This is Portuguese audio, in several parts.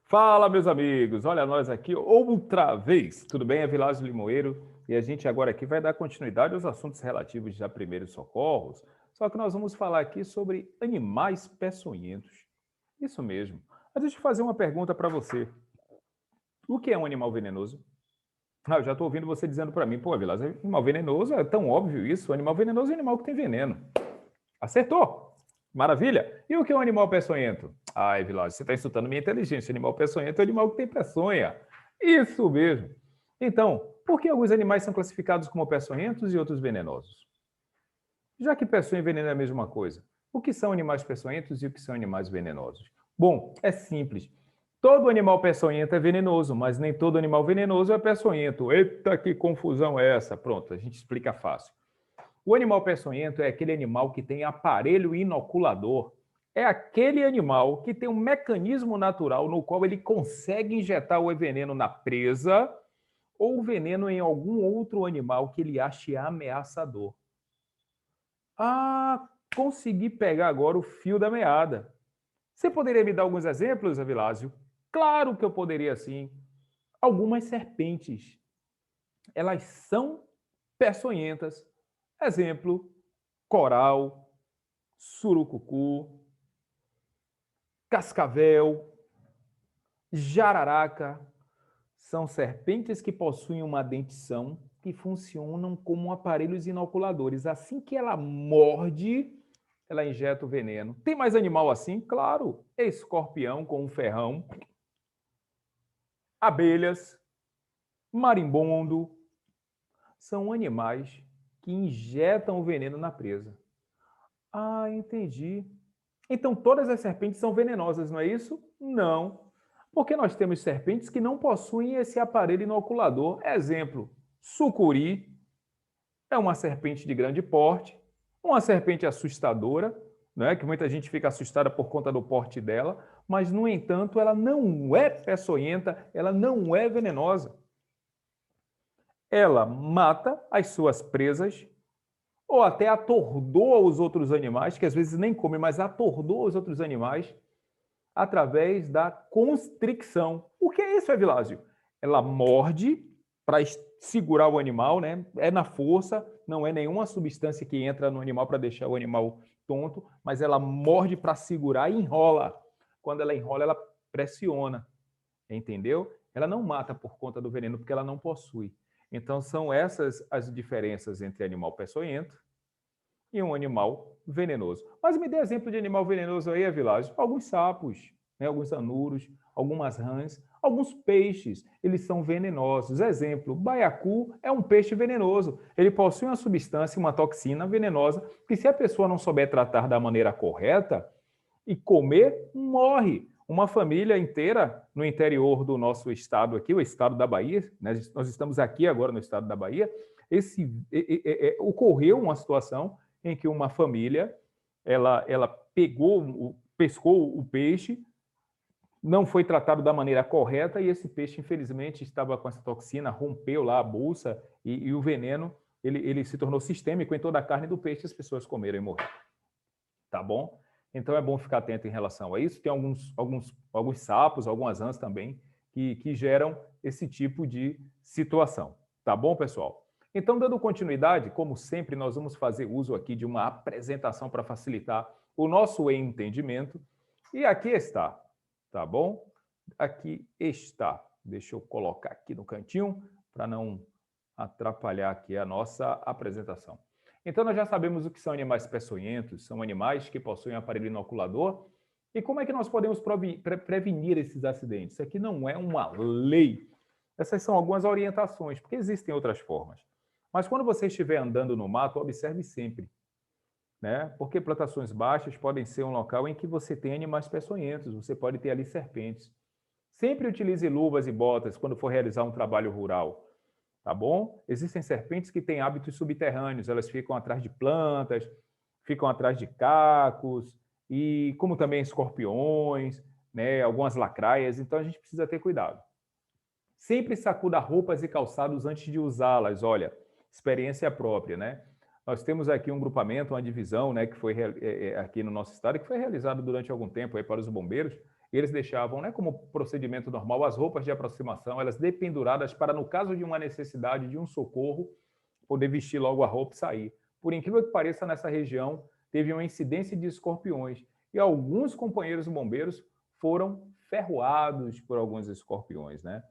Fala, meus amigos! Olha nós aqui outra vez. Tudo bem? É Vilásio Limoeiro e a gente agora aqui vai dar continuidade aos assuntos relativos a primeiros socorros. Só que nós vamos falar aqui sobre animais peçonhentos. Isso mesmo. Mas deixa eu fazer uma pergunta para você. O que é um animal venenoso? Eu já estou ouvindo você dizendo para mim, pô, Vilásio, animal venenoso é tão óbvio isso. O animal venenoso é um animal que tem veneno. Acertou! Maravilha! E o que é um animal peçonhento? Ai, Vilásio, você está insultando minha inteligência. Animal peçonhento é um animal que tem peçonha. Isso mesmo. Então, por que alguns animais são classificados como peçonhentos e outros venenosos? Já que peçonha e veneno é a mesma coisa, o que são animais peçonhentos e o que são animais venenosos? Bom, é simples. Todo animal peçonhento é venenoso, mas nem todo animal venenoso é peçonhento. Eita, que confusão é essa? Pronto, a gente explica fácil. O animal peçonhento é aquele animal que tem aparelho inoculador. É aquele animal que tem um mecanismo natural no qual ele consegue injetar o veneno na presa ou o veneno em algum outro animal que ele ache ameaçador. Ah, consegui pegar agora o fio da meada. Você poderia me dar alguns exemplos, Avilásio? Claro que eu poderia sim. Algumas serpentes, elas são peçonhentas. Exemplo, coral, surucucu, cascavel, jararaca. São serpentes que possuem uma dentição que funcionam como aparelhos inoculadores. Assim que ela morde, ela injeta o veneno. Tem mais animal assim? Claro. Escorpião com um ferrão, abelhas, marimbondo. São animais que injetam o veneno na presa. Ah, entendi. Então todas as serpentes são venenosas, não é isso? Não. Porque nós temos serpentes que não possuem esse aparelho inoculador. Exemplo, sucuri é uma serpente de grande porte, uma serpente assustadora, né, que muita gente fica assustada por conta do porte dela, mas, no entanto, ela não é peçonhenta, ela não é venenosa. Ela mata as suas presas ou até atordoa os outros animais, que às vezes nem come, mas atordoa os outros animais através da constricção. O que é isso, Evilásio? Ela morde para segurar o animal, né? É na força, não é nenhuma substância que entra no animal para deixar o animal tonto, mas ela morde para segurar e enrola. Quando ela enrola, ela pressiona, entendeu? Ela não mata por conta do veneno, porque ela não possui. Então, são essas as diferenças entre animal peçonhento e um animal venenoso. Mas me dê exemplo de animal venenoso aí, Avilásio. Alguns sapos, né? Alguns anuros, algumas rãs, alguns peixes, eles são venenosos. Exemplo, baiacu é um peixe venenoso. Ele possui uma substância, uma toxina venenosa, que se a pessoa não souber tratar da maneira correta e comer, morre. Uma família inteira no interior do nosso estado aqui, o estado da Bahia, né? Nós estamos aqui agora no estado da Bahia, ocorreu uma situação em que uma família ela pescou o peixe, não foi tratado da maneira correta e esse peixe, infelizmente, estava com essa toxina, rompeu lá a bolsa e o veneno ele se tornou sistêmico em toda a carne do peixe, as pessoas comeram e morreram. Tá bom? Então é bom ficar atento em relação a isso. Tem alguns sapos, algumas rãs também que geram esse tipo de situação. Tá bom, pessoal? Então, dando continuidade, como sempre, nós vamos fazer uso aqui de uma apresentação para facilitar o nosso entendimento. E aqui está, tá bom? Aqui está. Deixa eu colocar aqui no cantinho para não atrapalhar aqui a nossa apresentação. Então, nós já sabemos o que são animais peçonhentos, são animais que possuem aparelho inoculador. E como é que nós podemos prevenir esses acidentes? Isso aqui não é uma lei. Essas são algumas orientações, porque existem outras formas. Mas quando você estiver andando no mato, observe sempre, né? Porque plantações baixas podem ser um local em que você tem animais peçonhentos, você pode ter ali serpentes. Sempre utilize luvas e botas quando for realizar um trabalho rural, tá bom? Existem serpentes que têm hábitos subterrâneos, elas ficam atrás de plantas, ficam atrás de cacos, e como também escorpiões, né, algumas lacraias, então a gente precisa ter cuidado. Sempre sacuda roupas e calçados antes de usá-las, olha, experiência própria, né? Nós temos aqui um grupamento, uma divisão, né, que foi aqui no nosso estado, que foi realizado durante algum tempo aí para os bombeiros. Eles deixavam, né, como procedimento normal, as roupas de aproximação, elas dependuradas para, no caso de uma necessidade, de um socorro, poder vestir logo a roupa e sair. Por incrível que pareça, nessa região teve uma incidência de escorpiões e alguns companheiros bombeiros foram ferroados por alguns escorpiões, né?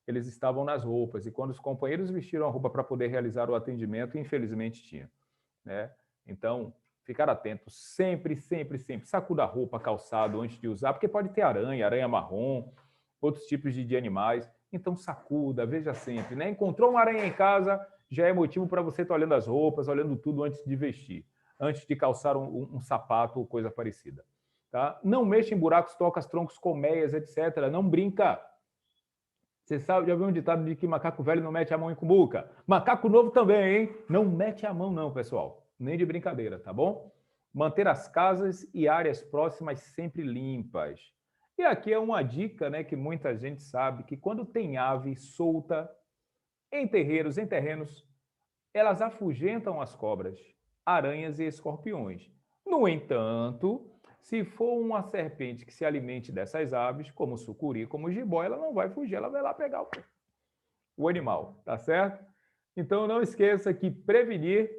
Eles estavam nas roupas e quando os companheiros vestiram a roupa para poder realizar o atendimento, infelizmente tinha, né? Então, ficar atento sempre, sempre, sempre. Sacuda a roupa, calçado antes de usar, porque pode ter aranha, aranha marrom, outros tipos de animais. Então, sacuda, veja sempre, né? Encontrou uma aranha em casa, já é motivo para você estar olhando as roupas, olhando tudo antes de vestir, antes de calçar um sapato ou coisa parecida. Tá? Não mexa em buracos, tocas, troncos, colmeias, etc. Não brinca. Você sabe, já viu um ditado de que macaco velho não mete a mão em cumbuca? Macaco novo também, hein? Não mete a mão não, pessoal. Nem de brincadeira, tá bom? Manter as casas e áreas próximas sempre limpas. E aqui é uma dica, né, que muita gente sabe, que quando tem ave solta em terreiros, em terrenos, elas afugentam as cobras, aranhas e escorpiões. No entanto, se for uma serpente que se alimente dessas aves, como sucuri, como jiboia, ela não vai fugir, ela vai lá pegar o animal, tá certo? Então não esqueça que prevenir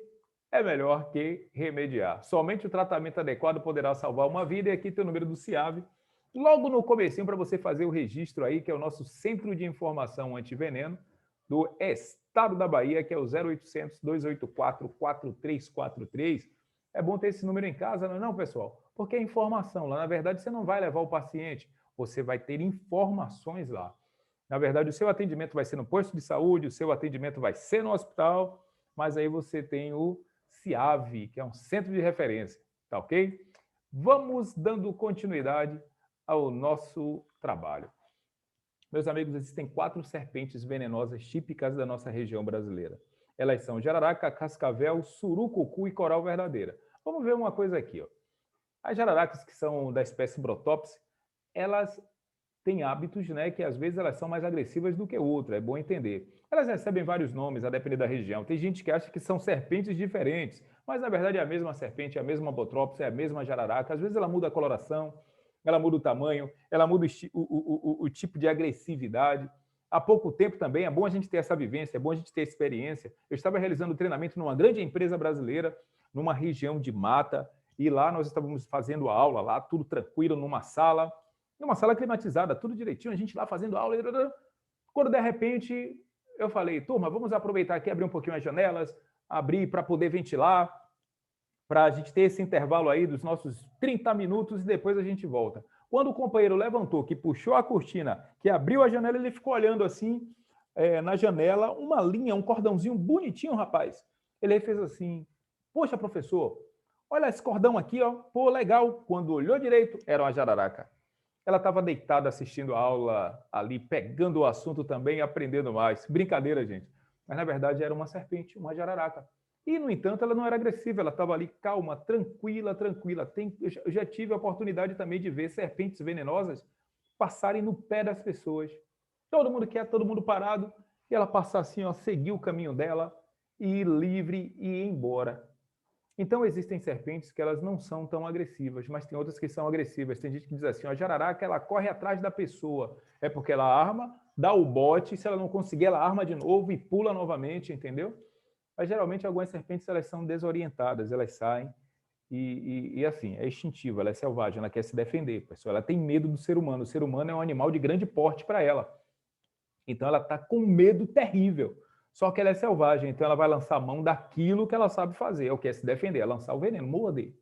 é melhor que remediar. Somente o tratamento adequado poderá salvar uma vida e aqui tem o número do CIAV, logo no comecinho para você fazer o registro aí, que é o nosso Centro de Informação Antiveneno do Estado da Bahia, que é o 0800 284 4343. É bom ter esse número em casa, não é não, pessoal? Porque é informação lá. Na verdade, você não vai levar o paciente, você vai ter informações lá. Na verdade, o seu atendimento vai ser no posto de saúde, o seu atendimento vai ser no hospital, mas aí você tem o CIAV, que é um centro de referência, tá ok? Vamos dando continuidade ao nosso trabalho. Meus amigos, existem 4 serpentes venenosas típicas da nossa região brasileira. Elas são jararaca, cascavel, surucucu e coral verdadeira. Vamos ver uma coisa aqui, ó. As jararacas, que são da espécie Brotopse, elas têm hábitos, né, que às vezes elas são mais agressivas do que outra, é bom entender. Elas recebem vários nomes a depender da região. Tem gente que acha que são serpentes diferentes, mas na verdade é a mesma serpente, é a mesma Botropis, é a mesma jararaca. Às vezes ela muda a coloração, ela muda o tamanho, ela muda o tipo de agressividade. Há pouco tempo também, é bom a gente ter essa vivência, é bom a gente ter experiência. Eu estava realizando treinamento numa grande empresa brasileira, numa região de mata, e lá nós estávamos fazendo aula, lá tudo tranquilo, numa sala climatizada, tudo direitinho, a gente lá fazendo aula. Quando de repente eu falei, turma, vamos aproveitar aqui, abrir um pouquinho as janelas, abrir para poder ventilar, para a gente ter esse intervalo aí dos nossos 30 minutos e depois a gente volta. Quando o companheiro levantou, que puxou a cortina, que abriu a janela, ele ficou olhando assim, na janela, uma linha, um cordãozinho bonitinho, rapaz. Ele fez assim, poxa, professor, olha esse cordão aqui, ó, pô, legal. Quando olhou direito, era uma jararaca. Ela estava deitada assistindo a aula ali, pegando o assunto também, aprendendo mais. Brincadeira, gente. Mas, na verdade, era uma serpente, uma jararaca. E, no entanto, ela não era agressiva, ela estava ali calma, tranquila, tranquila. Eu já tive a oportunidade também de ver serpentes venenosas passarem no pé das pessoas. Todo mundo quer, todo mundo parado, e ela passar assim, ó, seguir o caminho dela, e ir livre e ir embora. Então, existem serpentes que elas não são tão agressivas, mas tem outras que são agressivas. Tem gente que diz assim, a jararaca, ela corre atrás da pessoa. É porque ela arma, dá o bote, se ela não conseguir, ela arma de novo e pula novamente, entendeu? Mas, geralmente, algumas serpentes, elas são desorientadas, elas saem e assim, é instintiva, ela é selvagem, ela quer se defender, pessoal. Ela tem medo do ser humano. O ser humano é um animal de grande porte para ela. Então, ela está com medo terrível. Só que ela é selvagem, então ela vai lançar a mão daquilo que ela sabe fazer, é o que é se defender, é lançar o veneno, morder.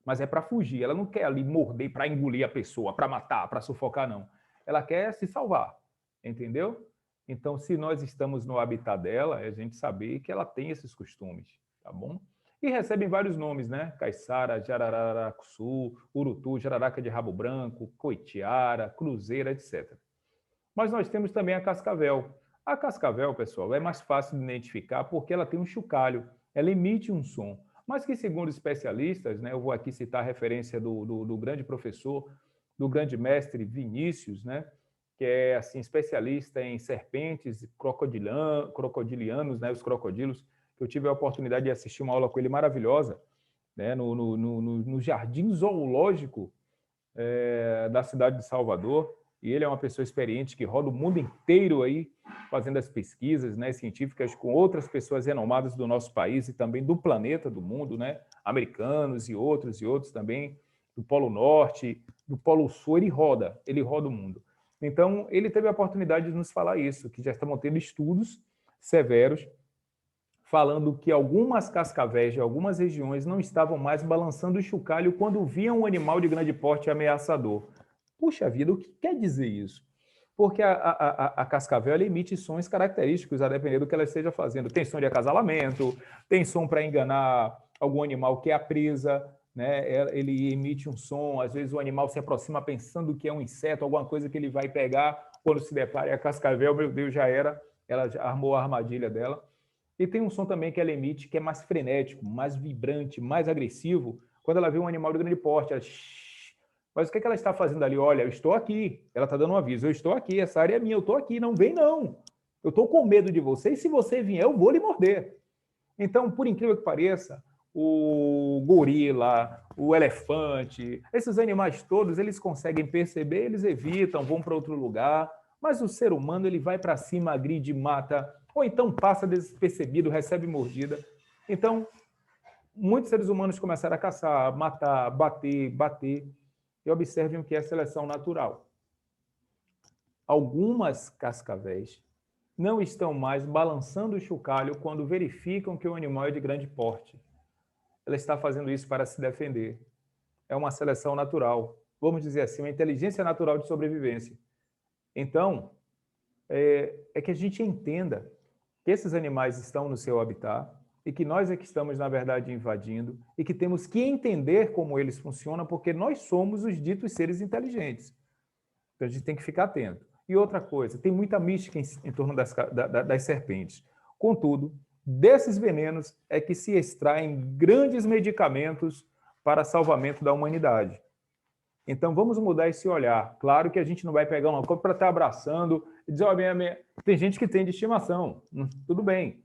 Mas é para fugir, ela não quer ali morder para engolir a pessoa, para matar, para sufocar, não. Ela quer se salvar, entendeu? Então, se nós estamos no habitat dela, é a gente saber que ela tem esses costumes, tá bom? E recebem vários nomes, né? Caiçara, jararacuçu, urutu, jararaca de rabo branco, coitiara, cruzeira, etc. Mas nós temos também a cascavel. A cascavel, pessoal, é mais fácil de identificar porque ela tem um chocalho, ela emite um som. Mas que, segundo especialistas, né, eu vou aqui citar a referência do grande professor, do grande mestre Vinícius, né, que é assim, especialista em serpentes, crocodilianos, né, os crocodilos, que eu tive a oportunidade de assistir uma aula com ele maravilhosa, né, no Jardim Zoológico da cidade de Salvador, e ele é uma pessoa experiente que roda o mundo inteiro aí fazendo as pesquisas, né, científicas com outras pessoas renomadas do nosso país e também do planeta, do mundo, né, americanos e outros também, do Polo Norte, do Polo Sul, ele roda o mundo. Então, ele teve a oportunidade de nos falar isso, que já estão tendo estudos severos falando que algumas cascavéis de algumas regiões não estavam mais balançando o chocalho quando viam um animal de grande porte ameaçador. Puxa vida, o que quer dizer isso? Porque a cascavel ela emite sons característicos a depender do que ela esteja fazendo. Tem som de acasalamento, tem som para enganar algum animal que é a presa, né? Ele emite um som, às vezes o animal se aproxima pensando que é um inseto, alguma coisa que ele vai pegar, quando se depara e a cascavel, meu Deus, já era, ela já armou a armadilha dela. E tem um som também que ela emite que é mais frenético, mais vibrante, mais agressivo, quando ela vê um animal de grande porte, ela... Mas o que ela está fazendo ali? Olha, eu estou aqui. Ela está dando um aviso. Eu estou aqui, essa área é minha, eu estou aqui. Não vem, não. Eu estou com medo de você e se você vier, eu vou lhe morder. Então, por incrível que pareça, o gorila, o elefante, esses animais todos, eles conseguem perceber, eles evitam, vão para outro lugar, mas o ser humano, ele vai para cima, agride, mata, ou então passa despercebido, recebe mordida. Então, muitos seres humanos começaram a caçar, matar, bater, e observem o que é seleção natural. Algumas cascavéis não estão mais balançando o chocalho quando verificam que o animal é de grande porte. Ela está fazendo isso para se defender. É uma seleção natural, vamos dizer assim, uma inteligência natural de sobrevivência. Então, é que a gente entenda que esses animais estão no seu habitat e que nós é que estamos, na verdade, invadindo e que temos que entender como eles funcionam, porque nós somos os ditos seres inteligentes. Então, a gente tem que ficar atento. E outra coisa, tem muita mística em torno das serpentes. Contudo, desses venenos é que se extraem grandes medicamentos para salvamento da humanidade. Então, vamos mudar esse olhar. Claro que a gente não vai pegar uma coisa para estar abraçando e dizer, tem gente que tem de estimação, tudo bem,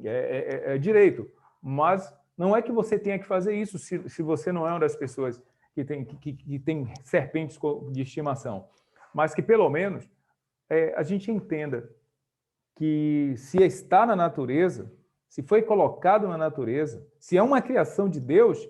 é direito, mas não é que você tenha que fazer isso se você não é uma das pessoas que tem serpentes de estimação, mas que pelo menos a gente entenda que se está na natureza, se foi colocado na natureza, se é uma criação de Deus,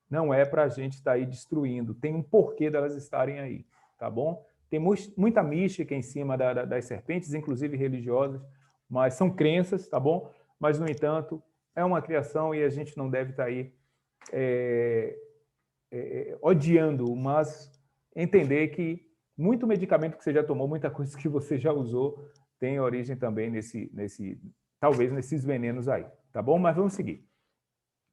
não é para a gente estar aí destruindo. Tem um porquê delas estarem aí, tá bom? Tem muita mística em cima das serpentes, inclusive religiosas, mas são crenças, tá bom? Mas, no entanto, é uma criação e a gente não deve estar aí odiando, mas entender que muito medicamento que você já tomou, muita coisa que você já usou, tem origem também talvez nesses venenos aí, tá bom? Mas vamos seguir.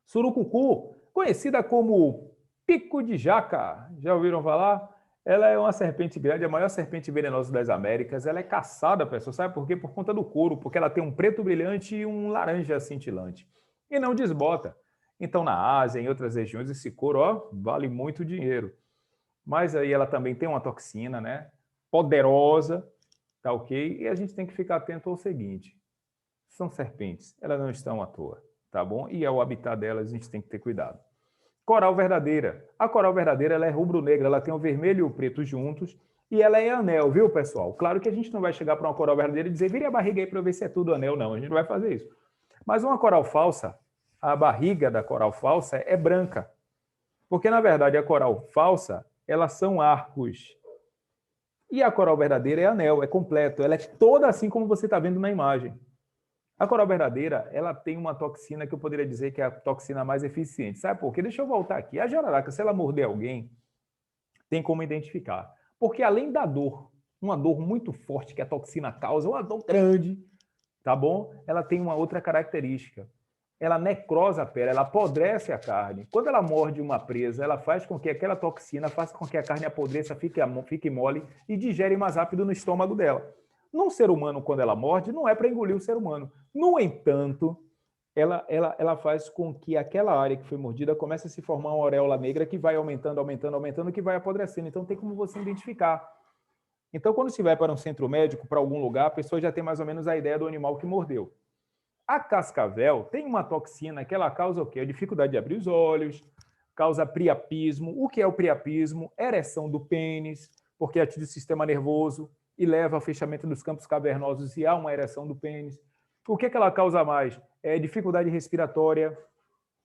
Surucucu, conhecida como pico de jaca, já ouviram falar? Ela é uma serpente grande, a maior serpente venenosa das Américas. Ela é caçada, pessoal, sabe por quê? Por conta do couro, porque ela tem um preto brilhante e um laranja cintilante. E não desbota. Então, na Ásia, em outras regiões, esse couro, ó, vale muito dinheiro. Mas aí ela também tem uma toxina, né? Poderosa, tá ok? E a gente tem que ficar atento ao seguinte: são serpentes, elas não estão à toa, tá bom? E é o habitat delas, a gente tem que ter cuidado. Coral verdadeira. A coral verdadeira ela é rubro-negra, ela tem o vermelho e o preto juntos, e ela é anel, viu, pessoal? Claro que a gente não vai chegar para uma coral verdadeira e dizer, vire a barriga aí para eu ver se é tudo anel, não. A gente não vai fazer isso. Mas uma coral falsa, a barriga da coral falsa é branca. Porque, na verdade, a coral falsa, elas são arcos. E a coral verdadeira é anel, é completo. Ela é toda assim como você está vendo na imagem. A coral verdadeira, ela tem uma toxina que eu poderia dizer que é a toxina mais eficiente. Sabe por quê? Deixa eu voltar aqui. A jararaca, se ela morder alguém, tem como identificar. Porque além da dor, uma dor muito forte que a toxina causa, uma dor grande, tá bom? Ela tem uma outra característica. Ela necrosa a pele, ela apodrece a carne. Quando ela morde uma presa, ela faz com que aquela toxina faça com que a carne apodreça, fique mole e digere mais rápido no estômago dela. Num ser humano, quando ela morde, não é para engolir o ser humano. No entanto, ela faz com que aquela área que foi mordida comece a se formar uma auréola negra que vai aumentando, que vai apodrecendo. Então, tem como você identificar. Então, quando se vai para um centro médico, para algum lugar, a pessoa já tem mais ou menos a ideia do animal que mordeu. A cascavel tem uma toxina que ela causa o quê? A dificuldade de abrir os olhos, causa priapismo. O que é o priapismo? Ereção do pênis, porque atinge o sistema nervoso e leva ao fechamento dos campos cavernosos e há uma ereção do pênis. O que ela causa mais? Dificuldade respiratória,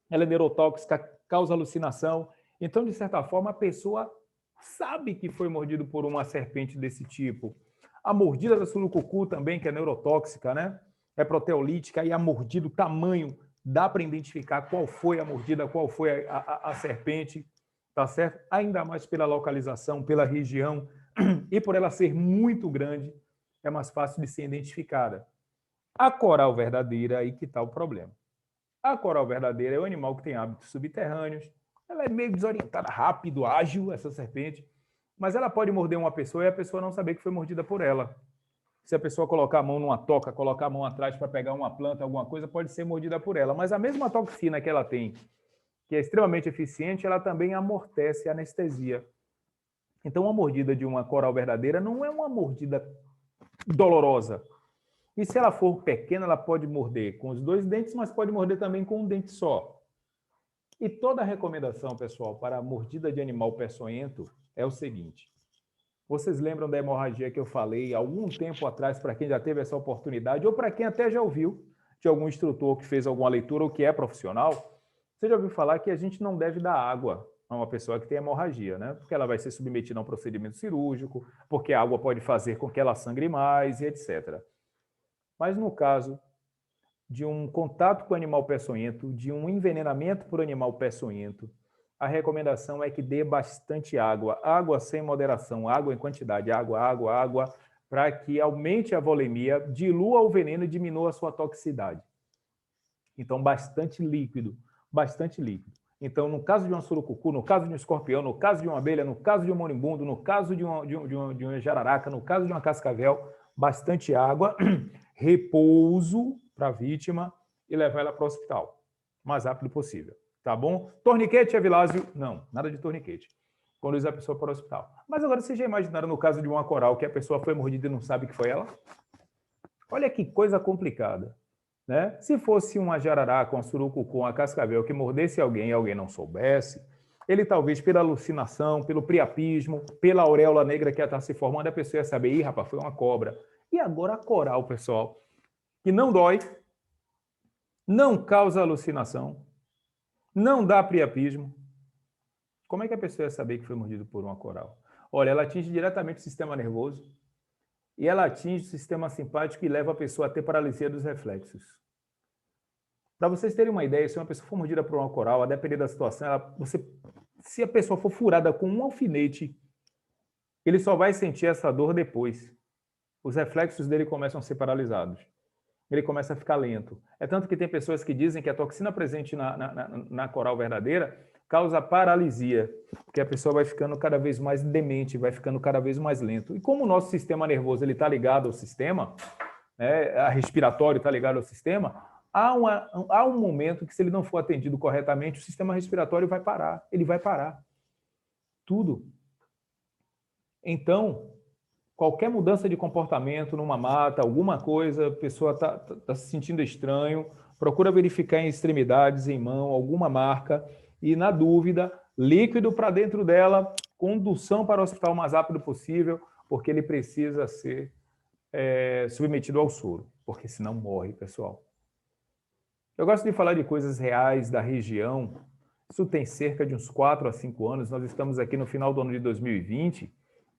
ela é neurotóxica, causa alucinação. Então, de certa forma, a pessoa sabe que foi mordido por uma serpente desse tipo. A mordida da surucucu também, que é neurotóxica, né? É proteolítica, e a mordida, o tamanho, dá para identificar qual foi a mordida, qual foi a serpente, tá certo? Ainda mais pela localização, pela região, e por ela ser muito grande, é mais fácil de ser identificada. A coral verdadeira, aí que está o problema. A coral verdadeira é um animal que tem hábitos subterrâneos, ela é meio desorientada, rápido, ágil, essa serpente, mas ela pode morder uma pessoa e a pessoa não saber que foi mordida por ela. Se a pessoa colocar a mão numa toca, colocar a mão atrás para pegar uma planta, alguma coisa, pode ser mordida por ela. Mas a mesma toxina que ela tem, que é extremamente eficiente, ela também amortece a anestesia. Então, a mordida de uma coral verdadeira não é uma mordida dolorosa. E se ela for pequena, ela pode morder com os 2 dentes, mas pode morder também com um dente só. E toda a recomendação, pessoal, para a mordida de animal peçonhento é o seguinte. Vocês lembram da hemorragia que eu falei há algum tempo atrás, para quem já teve essa oportunidade, ou para quem até já ouviu de algum instrutor que fez alguma leitura ou que é profissional? Você já ouviu falar que a gente não deve dar água a uma pessoa que tem hemorragia, né? Porque ela vai ser submetida a um procedimento cirúrgico, porque a água pode fazer com que ela sangre mais e etc. Mas no caso de um contato com o animal peçonhento, de um envenenamento por animal peçonhento, a recomendação é que dê bastante água, água sem moderação, água em quantidade, água, para que aumente a volemia, dilua o veneno e diminua a sua toxicidade. Então, bastante líquido, bastante líquido. Então, no caso de uma surucucu, no caso de um escorpião, no caso de uma abelha, no caso de um moribundo, no caso de uma jararaca, no caso de uma cascavel, bastante água, repouso para a vítima e levar ela para o hospital o mais rápido possível. Tá bom? Torniquete, Evilásio? Não, nada de torniquete. Conduz a pessoa para o hospital. Mas agora, vocês já imaginaram no caso de uma coral que a pessoa foi mordida e não sabe que foi ela? Olha que coisa complicada, né? Se fosse uma jararaca, uma surucucu, uma cascavel que mordesse alguém e alguém não soubesse, ele talvez pela alucinação, pelo priapismo, pela auréola negra que está se formando, a pessoa ia saber, ih, rapaz, foi uma cobra. E agora a coral, pessoal, que não dói, não causa alucinação, não dá priapismo. Como é que a pessoa ia saber que foi mordido por uma coral? Olha, ela atinge diretamente o sistema nervoso e ela atinge o sistema simpático e leva a pessoa a ter paralisia dos reflexos. Para vocês terem uma ideia, se uma pessoa for mordida por uma coral, a depender da situação, se a pessoa for furada com um alfinete, ele só vai sentir essa dor depois. Os reflexos dele começam a ser paralisados. Ele começa a ficar lento. É tanto que tem pessoas que dizem que a toxina presente na coral verdadeira causa paralisia, porque a pessoa vai ficando cada vez mais demente, vai ficando cada vez mais lento. E como o nosso sistema nervoso está ligado ao sistema, né, a respiratório está ligado ao sistema, há um momento que, se ele não for atendido corretamente, o sistema respiratório vai parar. Ele vai parar. Tudo. Então, qualquer mudança de comportamento numa mata, alguma coisa, a pessoa está se sentindo estranho, procura verificar em extremidades, em mão, alguma marca, e, na dúvida, líquido para dentro dela, condução para o hospital o mais rápido possível, porque ele precisa ser submetido ao soro, porque senão morre, pessoal. Eu gosto de falar de coisas reais da região. Isso tem cerca de uns 4 a 5 anos. Nós estamos aqui no final do ano de 2020,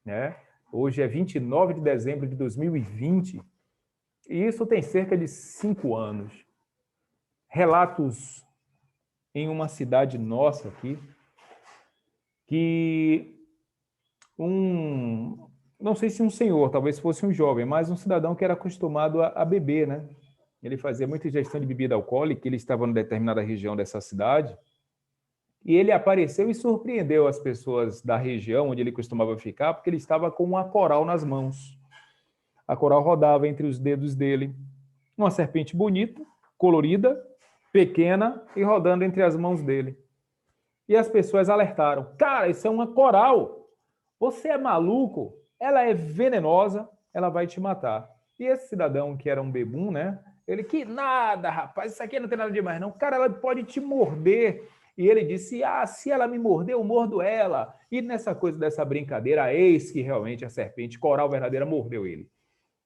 né? Hoje é 29 de dezembro de 2020, e isso tem cerca de 5 anos. Relatos em uma cidade nossa aqui, que não sei se um senhor, talvez fosse um jovem, mas um cidadão que era acostumado a beber, né? Ele fazia muita ingestão de bebida alcoólica, ele estava em determinada região dessa cidade, e ele apareceu e surpreendeu as pessoas da região onde ele costumava ficar, porque ele estava com uma coral nas mãos. A coral rodava entre os dedos dele. Uma serpente bonita, colorida, pequena e rodando entre as mãos dele. E as pessoas alertaram: cara, isso é uma coral. Você é maluco? Ela é venenosa, ela vai te matar. E esse cidadão, que era um bebum, né? Ele, que nada, rapaz, isso aqui não tem nada demais, não. Cara, ela pode te morder E ele disse, se ela me morder, eu mordo ela. E nessa coisa dessa brincadeira, eis que realmente a serpente coral verdadeira mordeu ele.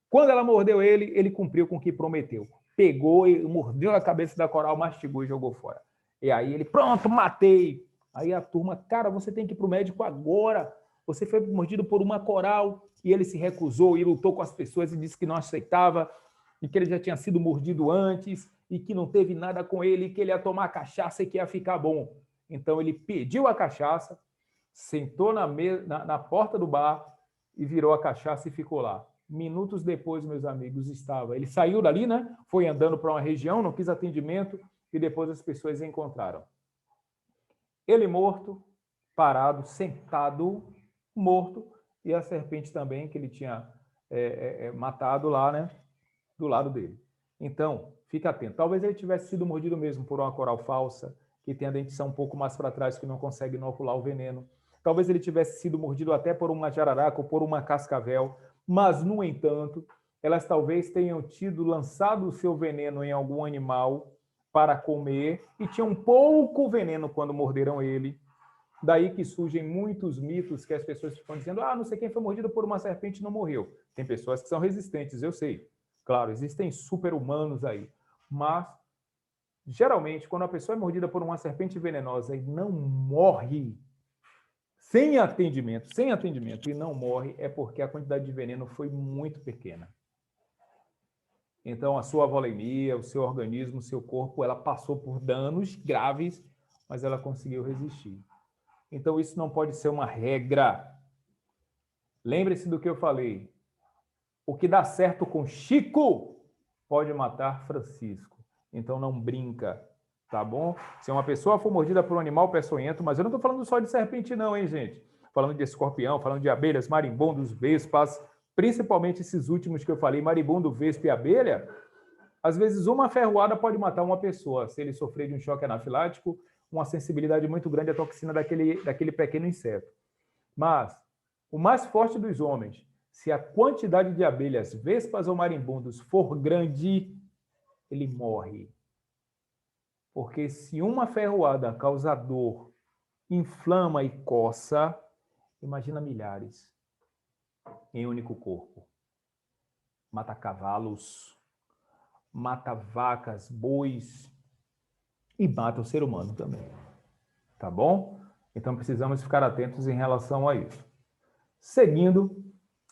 Quando ela mordeu ele, ele cumpriu com o que prometeu. Pegou e mordeu a cabeça da coral, mastigou e jogou fora. E aí ele, pronto, matei. Aí a turma, cara, você tem que ir para o médico agora. Você foi mordido por uma coral. E ele se recusou e lutou com as pessoas e disse que não aceitava, e que ele já tinha sido mordido antes, e que não teve nada com ele, que ele ia tomar cachaça e que ia ficar bom. Então ele pediu a cachaça, sentou na porta do bar e virou a cachaça e ficou lá. Minutos depois, meus amigos, ele saiu dali, né? Foi andando para uma região, não quis atendimento, e depois as pessoas encontraram. Ele morto, parado, sentado, morto, e a serpente também, que ele tinha matado lá, né? Do lado dele. Então, fica atento. Talvez ele tivesse sido mordido mesmo por uma coral falsa, que tem a dentição um pouco mais para trás, que não consegue inocular o veneno. Talvez ele tivesse sido mordido até por uma jararaca ou por uma cascavel, mas, no entanto, elas talvez tenham lançado o seu veneno em algum animal para comer e tinham pouco veneno quando morderam ele. Daí que surgem muitos mitos que as pessoas ficam dizendo, não sei quem foi mordido por uma serpente e não morreu. Tem pessoas que são resistentes, eu sei. Claro, existem super-humanos aí, mas, geralmente, quando a pessoa é mordida por uma serpente venenosa e não morre, sem atendimento e não morre, é porque a quantidade de veneno foi muito pequena. Então, a sua volemia, o seu organismo, o seu corpo, ela passou por danos graves, mas ela conseguiu resistir. Então, isso não pode ser uma regra. Lembre-se do que eu falei. O que dá certo com Chico pode matar Francisco. Então não brinca, tá bom? Se uma pessoa for mordida por um animal peçonhento, mas eu não estou falando só de serpente não, hein, gente? Falando de escorpião, falando de abelhas, marimbondos, vespas, principalmente esses últimos que eu falei, marimbondo, vespa e abelha, às vezes uma ferroada pode matar uma pessoa, se ele sofrer de um choque anafilático, uma sensibilidade muito grande à toxina daquele pequeno inseto. Mas o mais forte dos homens, se a quantidade de abelhas, vespas ou marimbondos for grande, ele morre. Porque se uma ferroada causa dor, inflama e coça, imagina milhares em um único corpo. Mata cavalos, mata vacas, bois e mata o ser humano também. Tá bom? Então precisamos ficar atentos em relação a isso. Seguindo,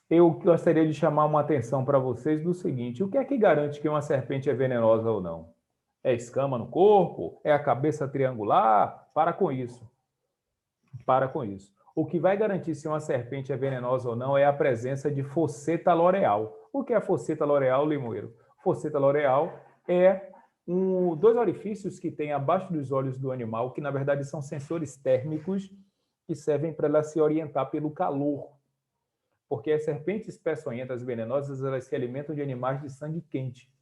eu gostaria de chamar uma atenção para vocês do seguinte: o que é que garante que uma serpente é venenosa ou não? É escama no corpo? É a cabeça triangular? Para com isso. Para com isso. O que vai garantir se uma serpente é venenosa ou não é a presença de fosseta loreal. O que é a fosseta loreal, Limoeiro? Fosseta loreal é dois orifícios que tem abaixo dos olhos do animal, que na verdade são sensores térmicos que servem para ela se orientar pelo calor. Porque as serpentes peçonhentas venenosas, elas se alimentam de animais de sangue quente.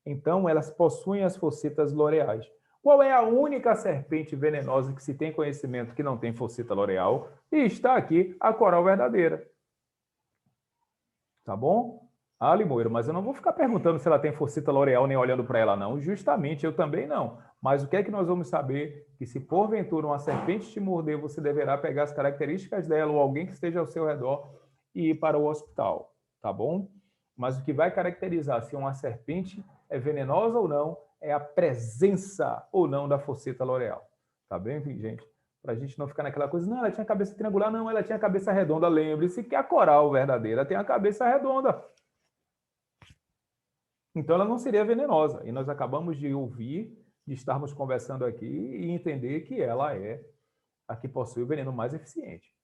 Então, elas possuem as fossetas loreais. Qual é a única serpente venenosa que se tem conhecimento que não tem fosseta loreal? E está aqui a coral verdadeira. Tá bom? Limoeiro, mas eu não vou ficar perguntando se ela tem fosseta loreal nem olhando para ela, não. Justamente, eu também não. Mas o que é que nós vamos saber? Que se porventura uma serpente te morder, você deverá pegar as características dela ou alguém que esteja ao seu redor e ir para o hospital, tá bom? Mas o que vai caracterizar se uma serpente é venenosa ou não é a presença ou não da fosseta loreal, tá bem, gente? Para a gente não ficar naquela coisa, não, ela tinha cabeça triangular, não, ela tinha cabeça redonda. Lembre-se que a coral verdadeira tem a cabeça redonda. Então ela não seria venenosa. E nós acabamos de ouvir, de estarmos conversando aqui e entender que ela é a que possui o veneno mais eficiente,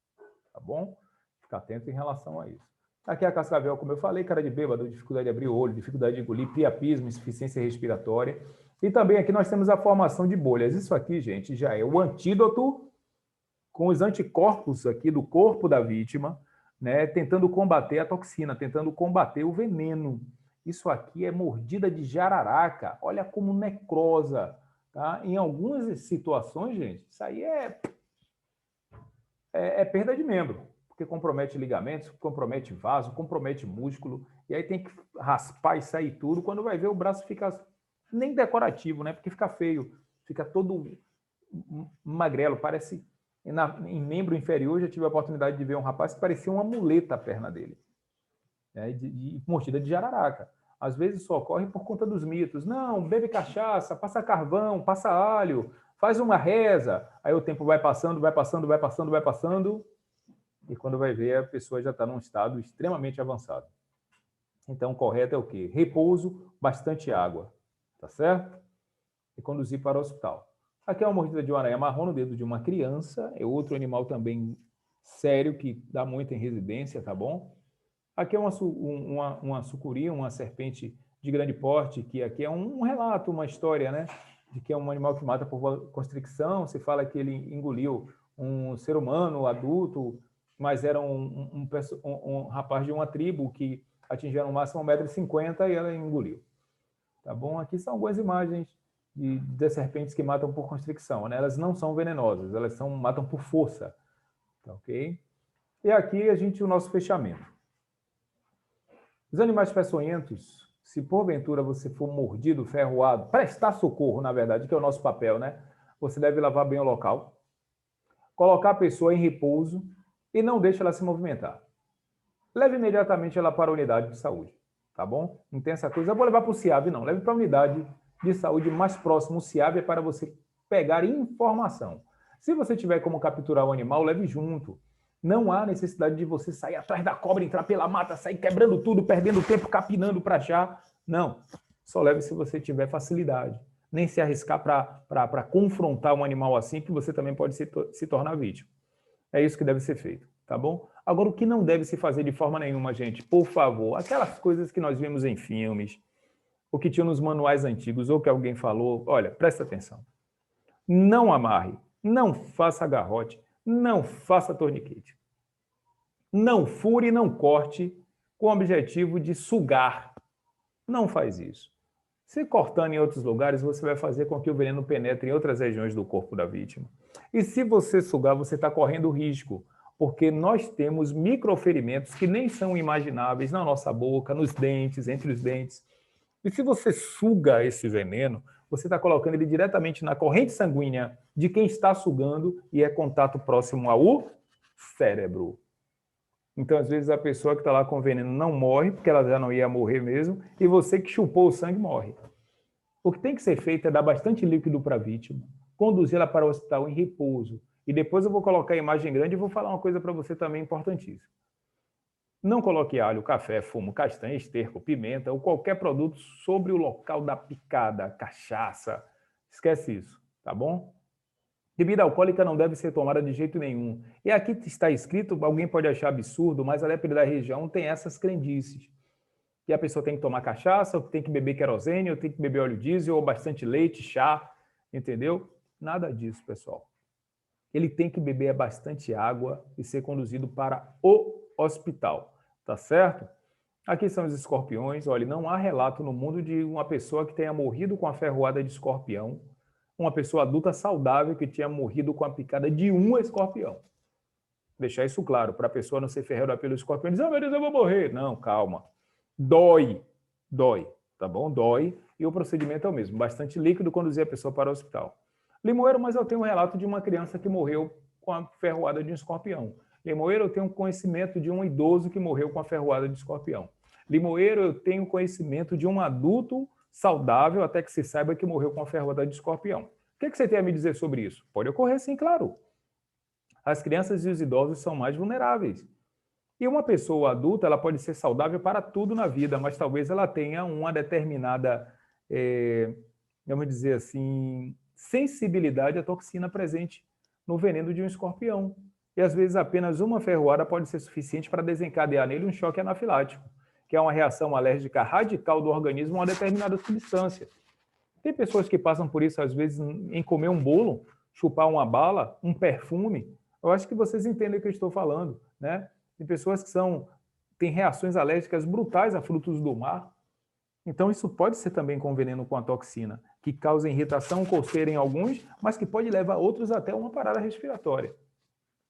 tá bom? Ficar atento em relação a isso. Aqui a cascavel, como eu falei, cara de bêbado, dificuldade de abrir o olho, dificuldade de engolir, priapismo, insuficiência respiratória. E também aqui nós temos a formação de bolhas. Isso aqui, gente, já é o antídoto com os anticorpos aqui do corpo da vítima, né, tentando combater a toxina, tentando combater o veneno. Isso aqui é mordida de jararaca. Olha como necrosa. Tá? Em algumas situações, gente, isso aí é perda de membro, porque compromete ligamentos, compromete vaso, compromete músculo, e aí tem que raspar e sair tudo. Quando vai ver, o braço fica nem decorativo, né? Porque fica feio, fica todo magrelo, parece... em membro inferior, já tive a oportunidade de ver um rapaz que parecia uma muleta a perna dele, né, de mordida de jararaca. Às vezes só ocorre por conta dos mitos. Não, bebe cachaça, passa carvão, passa alho, faz uma reza. Aí o tempo vai passando, vai passando, vai passando, vai passando, e quando vai ver, a pessoa já está num estado extremamente avançado. Então, o correto é o quê? Repouso, bastante água, tá certo? E conduzir para o hospital. Aqui é uma mordida de uma aranha marrom no dedo de uma criança, é outro animal também sério que dá muito em residência, tá bom? Aqui é uma sucuri, uma serpente de grande porte, que aqui é um relato, uma história, né? De que é um animal que mata por constricção. Se fala que ele engoliu um ser humano adulto, mas era um rapaz de uma tribo que atingia no máximo 1,50 m e ela engoliu. Tá bom? Aqui são algumas imagens de serpentes que matam por constricção, né? Elas não são venenosas, elas matam por força. Tá ok? E aqui o nosso fechamento. Os animais peçonhentos, se porventura você for mordido, ferroado, prestar socorro, na verdade, que é o nosso papel, né? Você deve lavar bem o local, colocar a pessoa em repouso e não deixe ela se movimentar. Leve imediatamente ela para a unidade de saúde, tá bom? Não tem essa coisa, eu vou levar para o CIAV, não. Leve para a unidade de saúde mais próxima. O CIAV é para você pegar informação. Se você tiver como capturar o animal, leve junto. Não há necessidade de você sair atrás da cobra, entrar pela mata, sair quebrando tudo, perdendo tempo, capinando para achar. Não. Só leve se você tiver facilidade. Nem se arriscar para confrontar um animal assim, que você também pode se tornar vítima. É isso que deve ser feito, tá bom? Agora, o que não deve se fazer de forma nenhuma, gente, por favor, aquelas coisas que nós vimos em filmes, o que tinha nos manuais antigos, ou que alguém falou, olha, presta atenção. Não amarre, não faça garrote, não faça torniquete. Não fure, não corte com o objetivo de sugar. Não faz isso. Se cortando em outros lugares, você vai fazer com que o veneno penetre em outras regiões do corpo da vítima. E se você sugar, você está correndo risco, porque nós temos microferimentos que nem são imagináveis na nossa boca, nos dentes, entre os dentes. E se você suga esse veneno, você está colocando ele diretamente na corrente sanguínea de quem está sugando e é contato próximo ao cérebro. Então, às vezes, a pessoa que está lá com o veneno não morre, porque ela já não ia morrer mesmo, e você que chupou o sangue morre. O que tem que ser feito é dar bastante líquido para a vítima, conduzir ela para o hospital em repouso. E depois eu vou colocar a imagem grande e vou falar uma coisa para você também importantíssima. Não coloque alho, café, fumo, castanha, esterco, pimenta ou qualquer produto sobre o local da picada, cachaça. Esquece isso, tá bom? Bebida alcoólica não deve ser tomada de jeito nenhum. E aqui está escrito, alguém pode achar absurdo, mas a lepre da região tem essas crendices. Que a pessoa tem que tomar cachaça, ou tem que beber querosene, ou tem que beber óleo diesel, ou bastante leite, chá, entendeu? Nada disso, pessoal. Ele tem que beber bastante água e ser conduzido para o hospital, tá certo? Aqui são os escorpiões. Olha, não há relato no mundo de uma pessoa que tenha morrido com a ferroada de escorpião, uma pessoa adulta saudável que tenha morrido com a picada de um escorpião. Deixar isso claro, para a pessoa não ser ferrada pelo escorpião e dizer, meu Deus, eu vou morrer. Não, calma. Dói, tá bom? Dói, e o procedimento é o mesmo. Bastante líquido, conduzir a pessoa para o hospital. Limoeiro, mas eu tenho um relato de uma criança que morreu com a ferroada de um escorpião. Limoeiro, eu tenho conhecimento de um idoso que morreu com a ferroada de escorpião. Limoeiro, eu tenho conhecimento de um adulto saudável, até que se saiba que morreu com a ferroada de escorpião. O que você tem a me dizer sobre isso? Pode ocorrer sim, claro. As crianças e os idosos são mais vulneráveis. E uma pessoa adulta, ela pode ser saudável para tudo na vida, mas talvez ela tenha uma determinada, vamos dizer assim, sensibilidade à toxina presente no veneno de um escorpião. E às vezes apenas uma ferroada pode ser suficiente para desencadear nele um choque anafilático, que é uma reação alérgica radical do organismo a uma determinada substância. Tem pessoas que passam por isso, às vezes, em comer um bolo, chupar uma bala, um perfume. Eu acho que vocês entendem o que eu estou falando, né? Tem pessoas que têm reações alérgicas brutais a frutos do mar. Então, isso pode ser também com veneno com a toxina, que causa irritação, coceira em alguns, mas que pode levar outros até uma parada respiratória.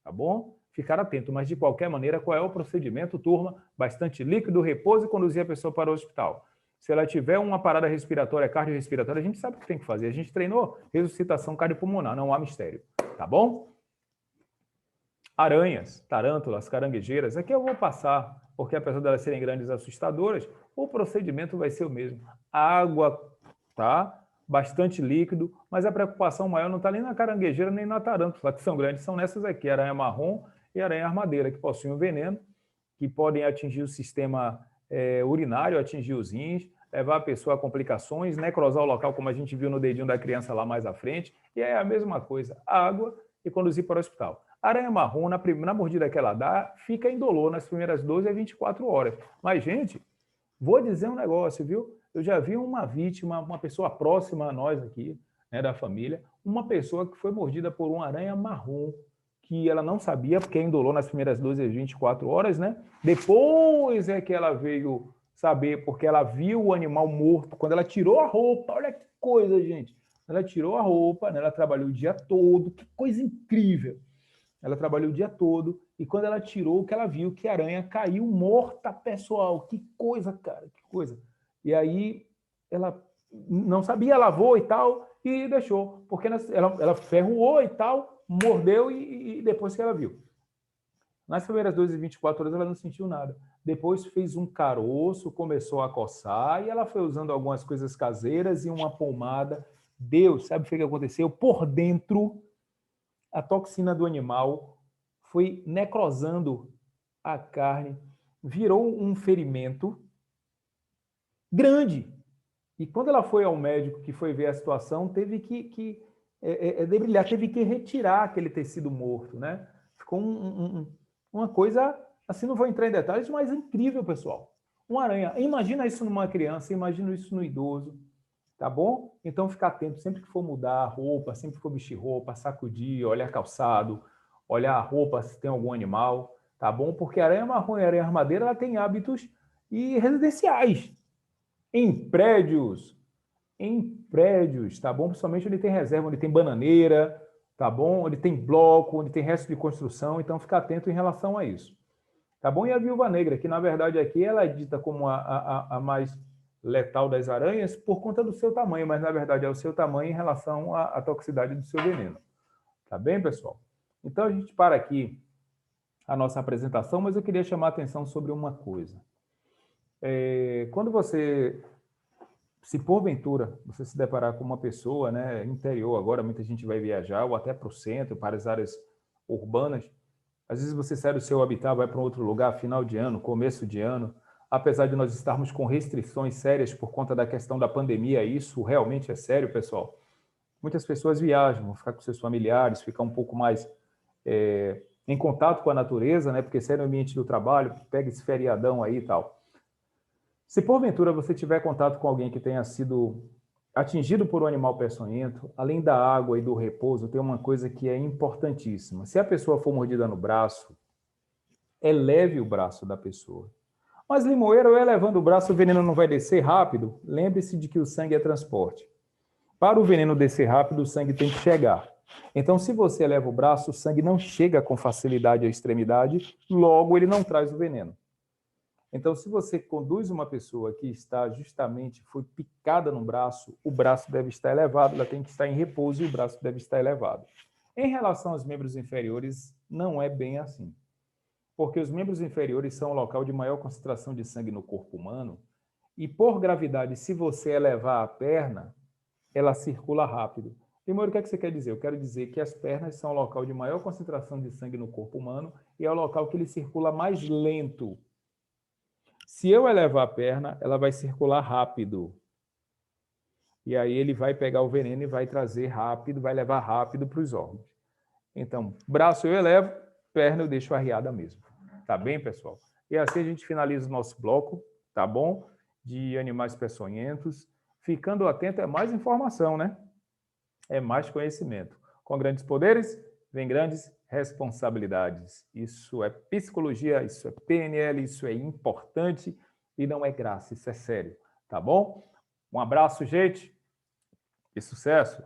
Tá bom? Ficar atento, mas de qualquer maneira, qual é o procedimento, turma? Bastante líquido, repouso e conduzir a pessoa para o hospital. Se ela tiver uma parada respiratória, cardiorrespiratória, a gente sabe o que tem que fazer. A gente treinou ressuscitação cardiopulmonar, não há mistério, tá bom? Aranhas, tarântulas, caranguejeiras, aqui eu vou passar, porque apesar de elas serem grandes e assustadoras, o procedimento vai ser o mesmo. Água, tá? Bastante líquido, mas a preocupação maior não está nem na caranguejeira nem na tarântula, que são grandes, são nessas aqui, aranha marrom e aranha armadeira, que possuem um veneno, que podem atingir o sistema urinário, atingir os rins, levar a pessoa a complicações, necrosar o local, como a gente viu no dedinho da criança lá mais à frente, e é a mesma coisa, água e conduzir para o hospital. A aranha marrom, na mordida que ela dá, fica indolor nas primeiras 12 a 24 horas. Mas, gente, vou dizer um negócio, viu? Eu já vi uma vítima, uma pessoa próxima a nós aqui, né, da família, uma pessoa que foi mordida por uma aranha marrom, que ela não sabia, porque indolou nas primeiras 12 a 24 horas, né? Depois é que ela veio saber, porque ela viu o animal morto, quando ela tirou a roupa, olha que coisa, gente. Ela tirou a roupa, né, ela trabalhou o dia todo, que coisa incrível. Ela trabalhou o dia todo, e quando ela tirou, que ela viu que a aranha caiu morta, pessoal. Que coisa, cara, que coisa. E aí, ela não sabia, lavou e tal, e deixou, porque ela ferroou e tal, mordeu e depois que ela viu. Nas primeiras 12 e 24 horas ela não sentiu nada. Depois fez um caroço, começou a coçar, e ela foi usando algumas coisas caseiras e uma pomada. Deus, sabe o que aconteceu? Por dentro, a toxina do animal foi necrosando a carne, virou um ferimento grande. E quando ela foi ao médico, que foi ver a situação, teve que debrilhar, teve que retirar aquele tecido morto, né? Ficou uma coisa, assim, não vou entrar em detalhes, mas incrível, pessoal. Uma aranha. Imagina isso numa criança, imagina isso no idoso, tá bom? Então, ficar atento sempre que for mudar a roupa, sempre que for vestir roupa, sacudir, olhar calçado, olhar a roupa se tem algum animal, tá bom? Porque a aranha marrom e a aranha armadeira, ela tem hábitos residenciais. Em prédios, tá bom? Principalmente onde tem reserva, onde tem bananeira, tá bom? Onde tem bloco, onde tem resto de construção, então fica atento em relação a isso. Tá bom? E a viúva negra, que na verdade aqui ela é dita como a mais letal das aranhas por conta do seu tamanho, mas na verdade é o seu tamanho em relação à toxicidade do seu veneno. Tá bem, pessoal? Então a gente para aqui a nossa apresentação, mas eu queria chamar a atenção sobre uma coisa. Quando você, se porventura, você se deparar com uma pessoa, né, interior, agora muita gente vai viajar, ou até para o centro, para as áreas urbanas, às vezes você sai do seu habitat, vai para um outro lugar, final de ano, começo de ano, apesar de nós estarmos com restrições sérias por conta da questão da pandemia, isso realmente é sério, pessoal. Muitas pessoas viajam, vão ficar com seus familiares, ficar um pouco mais em contato com a natureza, né, porque sai no ambiente do trabalho, pega esse feriadão aí e tal. Se porventura você tiver contato com alguém que tenha sido atingido por um animal peçonhento, além da água e do repouso, tem uma coisa que é importantíssima. Se a pessoa for mordida no braço, eleve o braço da pessoa. Mas, Limoeiro, eu elevando o braço, o veneno não vai descer rápido? Lembre-se de que o sangue é transporte. Para o veneno descer rápido, o sangue tem que chegar. Então, se você eleva o braço, o sangue não chega com facilidade à extremidade, logo ele não traz o veneno. Então, se você conduz uma pessoa que está justamente, foi picada no braço, o braço deve estar elevado, ela tem que estar em repouso e o braço deve estar elevado. Em relação aos membros inferiores, não é bem assim. Porque os membros inferiores são o local de maior concentração de sangue no corpo humano e, por gravidade, se você elevar a perna, ela circula rápido. Primeiro, o que é que você quer dizer? Eu quero dizer que as pernas são o local de maior concentração de sangue no corpo humano e é o local que ele circula mais lento. Se eu elevar a perna, ela vai circular rápido. E aí ele vai pegar o veneno e vai trazer rápido, vai levar rápido para os órgãos. Então, braço eu elevo, perna eu deixo arriada mesmo. Tá bem, pessoal? E assim a gente finaliza o nosso bloco, tá bom? De animais peçonhentos. Ficando atento é mais informação, né? É mais conhecimento. Com grandes poderes, vem grandes responsabilidades. Isso é psicologia, isso é PNL, isso é importante e não é graça, isso é sério, tá bom? Um abraço, gente, e sucesso!